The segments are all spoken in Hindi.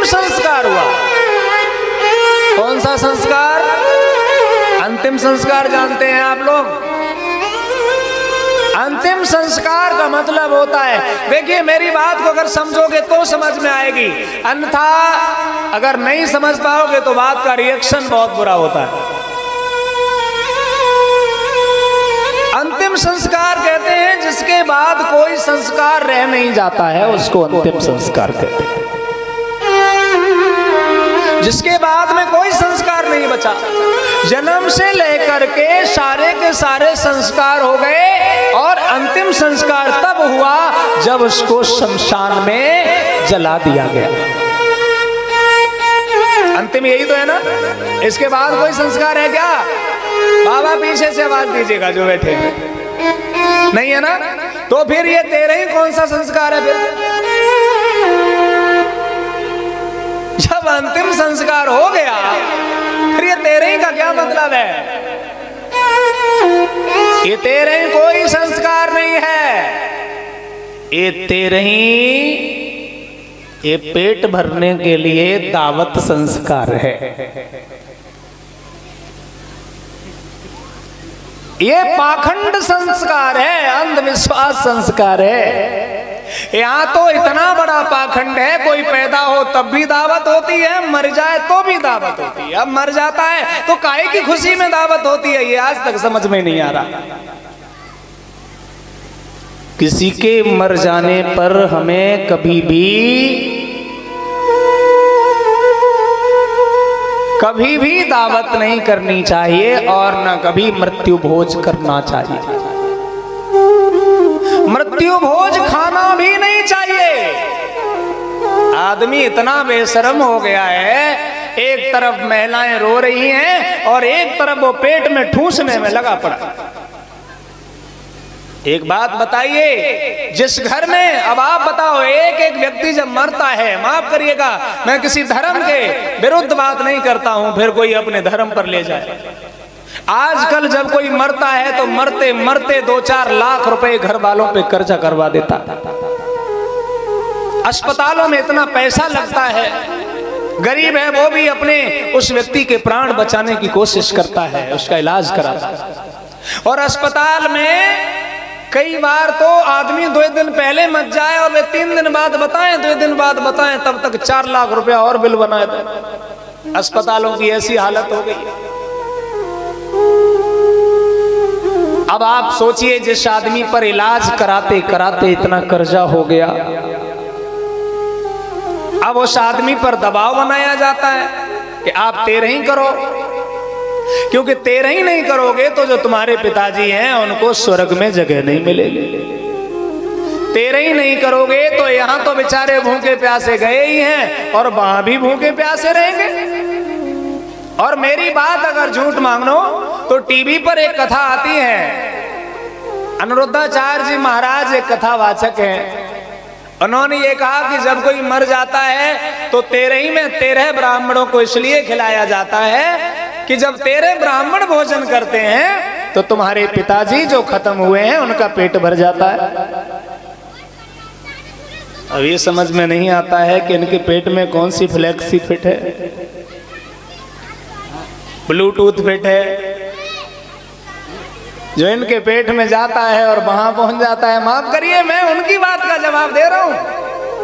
संस्कार हुआ। कौन सा संस्कार? अंतिम संस्कार जानते हैं आप लोग? अंतिम संस्कार का मतलब होता है, देखिए मेरी बात को अगर समझोगे तो समझ में आएगी, अन्यथा अगर नहीं समझ पाओगे तो बात का रिएक्शन बहुत बुरा होता है। अंतिम संस्कार कहते हैं जिसके बाद कोई संस्कार रह नहीं जाता है, उसको अंतिम संस्कार कहते हैं। जिसके बाद में कोई संस्कार नहीं बचा, जन्म से लेकर के सारे संस्कार हो गए और अंतिम संस्कार तब हुआ जब उसको शमशान में जला दिया गया। अंतिम यही तो है ना, इसके बाद कोई संस्कार है क्या? बाबा पीछे से आवाज दीजिएगा जो बैठे हैं, नहीं है ना? तो फिर ये 13 ही कौन सा संस्कार है? फिर जब अंतिम संस्कार हो गया फिर ये 13 ही का क्या मतलब है? ये 13 ही कोई संस्कार नहीं है, ये 13 ही ये पेट भरने के लिए दावत संस्कार है। ये पाखंड संस्कार है, अंधविश्वास संस्कार है। यहाँ तो इतना बड़ा पाखंड है, कोई पैदा हो तब भी दावत होती है, मर जाए तो भी दावत होती है। अब मर जाता है तो काहे की खुशी में दावत होती है, ये आज तक समझ में नहीं आ रहा। किसी के मर जाने पर हमें कभी भी दावत नहीं करनी चाहिए और न कभी मृत्यु भोज करना चाहिए। मृत्यु भोज खाना भी नहीं चाहिए। आदमी इतना बेशर्म हो गया है, एक तरफ महिलाएं रो रही हैं और एक तरफ वो पेट में ठूसने में लगा पड़ा। एक बात बताइए, जिस घर में, अब आप बताओ, एक एक व्यक्ति जब मरता है, माफ करिएगा मैं किसी धर्म के विरुद्ध बात नहीं करता हूं, फिर कोई अपने धर्म पर ले जाए। आजकल जब कोई मरता है तो मरते मरते 2-4 लाख रुपए घर वालों पे कर्जा करवा देता। अस्पतालों में इतना पैसा लगता है, गरीब है वो भी अपने उस व्यक्ति के प्राण बचाने की कोशिश करता है, उसका इलाज कराता है। और अस्पताल में कई बार तो आदमी 2 दिन पहले मत जाए और वे 3 दिन बाद बताएं, 2 दिन बाद बताएं, तब तक 4 लाख रुपया और बिल बनाए थे। अस्पतालों की ऐसी हालत हो गई। अब आप सोचिए, जिस आदमी पर इलाज कराते कराते इतना कर्जा हो गया, अब उस आदमी पर दबाव बनाया जाता है कि आप 13 ही करो, क्योंकि 13 ही नहीं करोगे तो जो तुम्हारे पिताजी हैं उनको स्वर्ग में जगह नहीं मिलेगी। 13 ही नहीं करोगे तो यहाँ तो बेचारे भूखे प्यासे गए ही हैं और वहां भी भूखे प्यासे रहेंगे। और मेरी बात अगर झूठ मांगो तो टीवी पर एक कथा आती है, अनिरुद्धाचार्य जी महाराज एक कथावाचक हैं। उन्होंने ये कहा कि जब कोई मर जाता है तो 13 ही में 13 ब्राह्मणों को इसलिए खिलाया जाता है कि जब 13 ब्राह्मण भोजन करते हैं तो तुम्हारे पिताजी जो खत्म हुए हैं उनका पेट भर जाता है। अब ये समझ में नहीं आता है कि इनके पेट में कौन सी फ्लेक्सी फिट है, ब्लूटूथ फिट है, जो इनके पेट में जाता है और वहां पहुंच जाता है। माफ करिए, मैं उनकी बात का जवाब दे रहा हूं,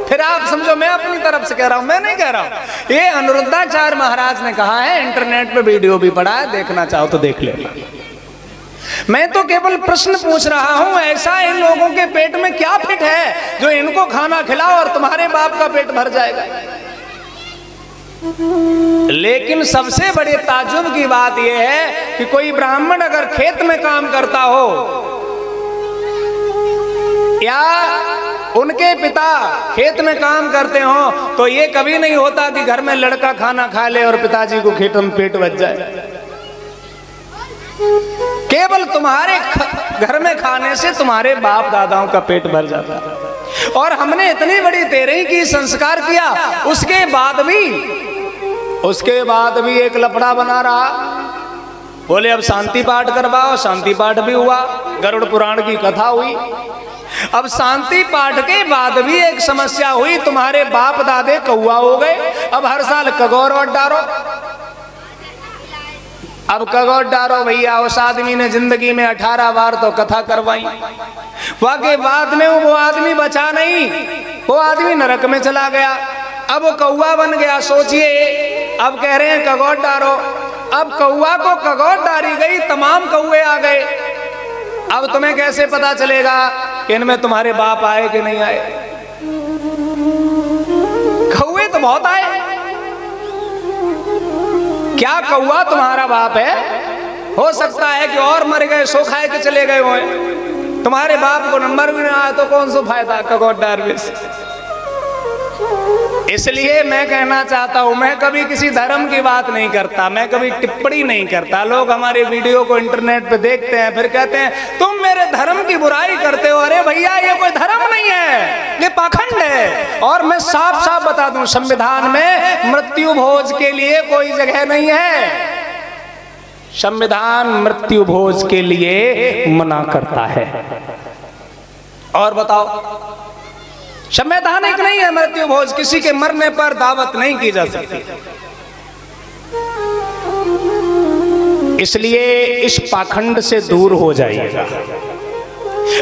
फिर आप समझो मैं अपनी तरफ से कह रहा हूं, मैं नहीं कह रहा हूं। ये अनिरुद्धाचार्य महाराज ने कहा है, इंटरनेट पे वीडियो भी पड़ा है, देखना चाहो तो देख लेना। मैं तो केवल प्रश्न पूछ रहा हूं, ऐसा इन लोगों के पेट में क्या फिट है जो इनको खाना खिलाओ और तुम्हारे बाप का पेट भर जाएगा। लेकिन सबसे बड़े ताज्जुब की बात यह है कि कोई ब्राह्मण अगर खेत में काम करता हो या उनके पिता खेत में काम करते हो तो ये कभी नहीं होता कि घर में लड़का खाना खा ले और पिताजी को खेत में पेट बच जाए। केवल तुम्हारे घर में खाने से तुम्हारे बाप दादाओं का पेट भर जाता है। और हमने इतनी बड़ी 13 की संस्कार किया, उसके बाद भी एक लफड़ा बना रहा। बोले अब शांति पाठ करवाओ, शांति पाठ भी हुआ, गरुड़ पुराण की कथा हुई। अब शांति पाठ के बाद भी एक समस्या हुई, तुम्हारे बाप दादे कौआ हो गए, अब हर साल कगौर डारो। अब कगौर डारो भैया। उस आदमी ने जिंदगी में 18 बार तो कथा करवाई, वाकई बाद में वो आदमी बचा नहीं, वो आदमी नरक में चला गया। अब वो कौआ बन गया। सोचिए, अब कह रहे हैं कगौर डारो। अब कौआ को कगौर डारी गई, तमाम कौए आ गए। अब तुम्हें कैसे पता चलेगा कि इनमें तुम्हारे बाप आए कि नहीं आए? कौए तो बहुत आए, क्या कौआ तुम्हारा बाप है? हो सकता है कि और मर गए, सो खाए के चले गए हों। तुम्हारे बाप को नंबर भी ना आया तो कौन सा फायदा कगौर डारने से? इसलिए मैं कहना चाहता हूं, मैं कभी किसी धर्म की बात नहीं करता, मैं कभी टिप्पणी नहीं करता। लोग हमारे वीडियो को इंटरनेट पे देखते हैं, फिर कहते हैं तुम मेरे धर्म की बुराई करते हो। अरे भैया, ये कोई धर्म नहीं है, ये पाखंड है। और मैं साफ साफ बता दूं, संविधान में मृत्यु भोज के लिए कोई जगह नहीं है। संविधान मृत्यु भोज के लिए मना करता है। और बताओ, संवैधानिक नहीं है मृत्यु भोज। किसी के मरने पर दावत नहीं की जा सकती। इसलिए इस पाखंड से दूर हो जाइएगा।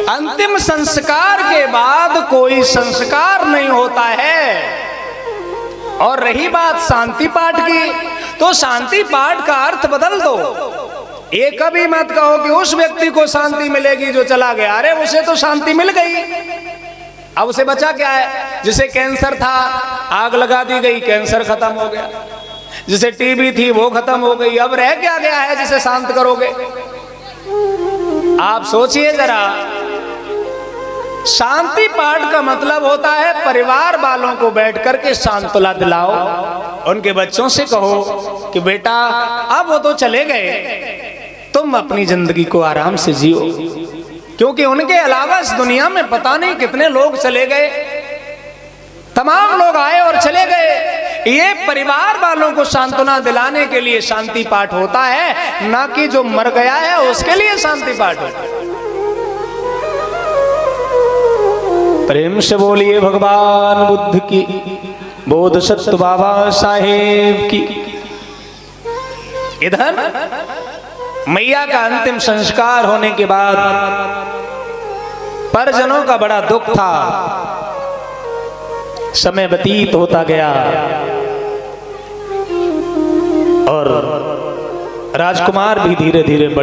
अंतिम संस्कार के बाद कोई संस्कार नहीं होता है। और रही बात शांति पाठ की, तो शांति पाठ का अर्थ बदल दो। ये कभी मत कहो कि उस व्यक्ति को शांति मिलेगी जो चला गया। अरे उसे तो शांति मिल गई, अब उसे बचा क्या है? जिसे कैंसर था, आग लगा दी गई, कैंसर खत्म हो गया। जिसे टीबी थी, वो खत्म हो गई। अब रह क्या गया है जिसे शांत करोगे? आप सोचिए जरा। शांति पाठ का मतलब होता है परिवार वालों को बैठ करके सांत्वना दिलाओ। उनके बच्चों से कहो कि बेटा अब वो तो चले गए, तुम अपनी जिंदगी को आराम से जियो, क्योंकि उनके अलावा इस दुनिया में पता नहीं कितने लोग चले गए। तमाम लोग आए और चले गए। ये परिवार वालों को सांत्वना दिलाने के लिए शांति पाठ होता है, ना कि जो मर गया है उसके लिए शांति पाठ होता है। प्रेम से बोलिए भगवान बुद्ध की, बोधसत्व बाबा साहेब की। इधर मैया का अंतिम संस्कार होने के बाद परिजनों का बड़ा दुख था। समय व्यतीत होता गया और राजकुमार भी धीरे धीरे बड़े